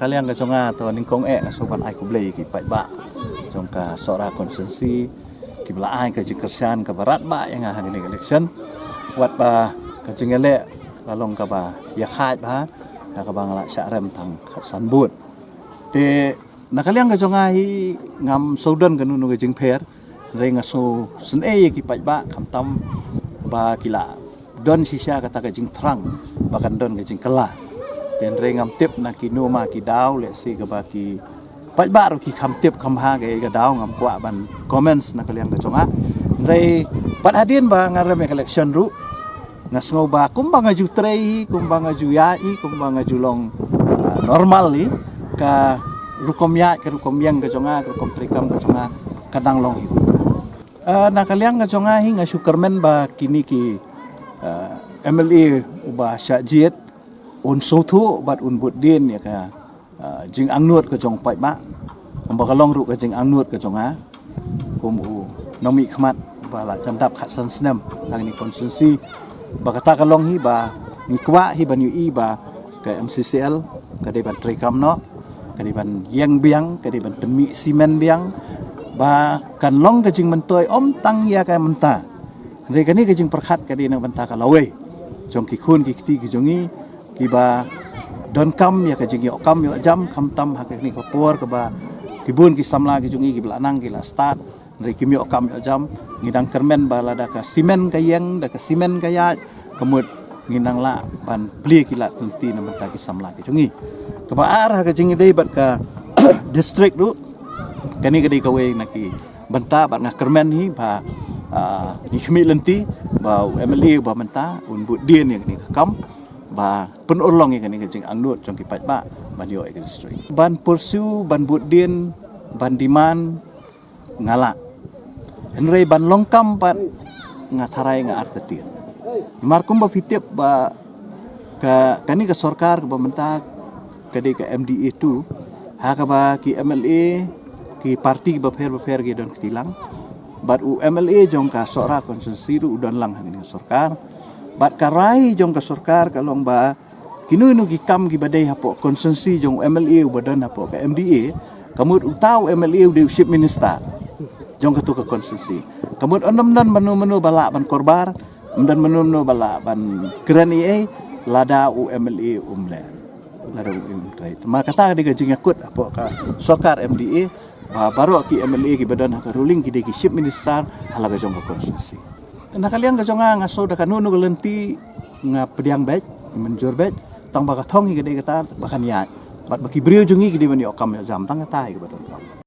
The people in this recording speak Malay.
nakaliang ka chonga to ningkong ngasoban ai kublei ki pai ba chongka sora konsensi ki bla ai ka jikersan ka barat ba yang ha ni election wat ba ka jingele lalong ka ba ya khat ba ka bang la sya rem tang san but te nakaliang ka chonga hi ngam sodan ka nu ka jing pher re ngaso sun ki pai ba kam tam ba kila don sisya kata ka jing trang bakan don ka jing kala dan rengam tip na kinu ma ki daw le si ka ba ki pai ba ro ki kham tip kham ha ga daw ngam kwa ban comments na kaliang ka chonga re pat hadin ba ngare me collection ru ngasngo ba kumbang aju trei kumbang aju yai kumbang aju long normal ni ka rukom ya ka rukom yang ka chonga ka rukom trikam ka chonga kadang long hi na kaliang ka chonga hi nga sukarmen ba kini ki MLA uba syajit un sotu bat un budin ya ka jing angnut ka jong pai ba amba kalong ru ka jing angnut ka jong ha kum u nomi khmat ba la jamdap khat san snem ang ni konsensi ba kata kalong hi ba ni kwa hi ban yu i ba ka MCCL ka de ban trikam no ka de ban yang biang ka de ban temi simen biang ba kan long ka jing mentoi om tang ya ka menta re ka ni ka jing perkhat ka de nang banta ka lawe jong ki khun ki ti ki jongi ki ba don kam ya ka jing yo kam yo jam kham tam ha ka ni ko por ka ba kibun ki samla ki jongi ki blanang ki la start re ki yo kam yo jam ngidang kermen ba la da ka simen ka yang da ka simen ka ya kemut nginang la ban pli ki la kunti na banta ki samla ki jongi ka ba ar ha ka jing dei bat ka district ru kani ka dei ka we na ki banta bat nga kermen hi ba ni khmi lenti ba MLA ba menta un bu dien yang ni kam ba pen ulong yang ni jing angnut jong ki pat ba ban yo district ban pursue ban bu dien ban diman ngala henrei ban longkam pat ngatharai nga artetien markum ba fitip ba ka kani ka sarkar ka menta ka de ka MDA tu ha ka ba ki MLA ki parti ba pher ge don kitilang bat u MLA jong ka sora konsensi ru udon lang hangin sarkar bat karai jong ka sarkar kalong ba kinu nu gi kam gi badai hapo konsensi jong MLA badan hapo ka MDA kamut utau MLA de chief minister jong ka tu ka konsensi kamut ondom-ondom menu bala ban korbar dan menu bala ban keren lada u MLA umle lada u umle maka kata di gajing yakut hapo ka sarkar MDA baru ki MLA ki badan ka ruling ki de ki chief minister halaga jong ka konstitusi nakaliang ka jonga ngaso da kanunu galenti nga pediang bet menjur bet tang baka thong ki de kata bakan ya bat baki brio jungi ki de mani okam jam tang ta ki badan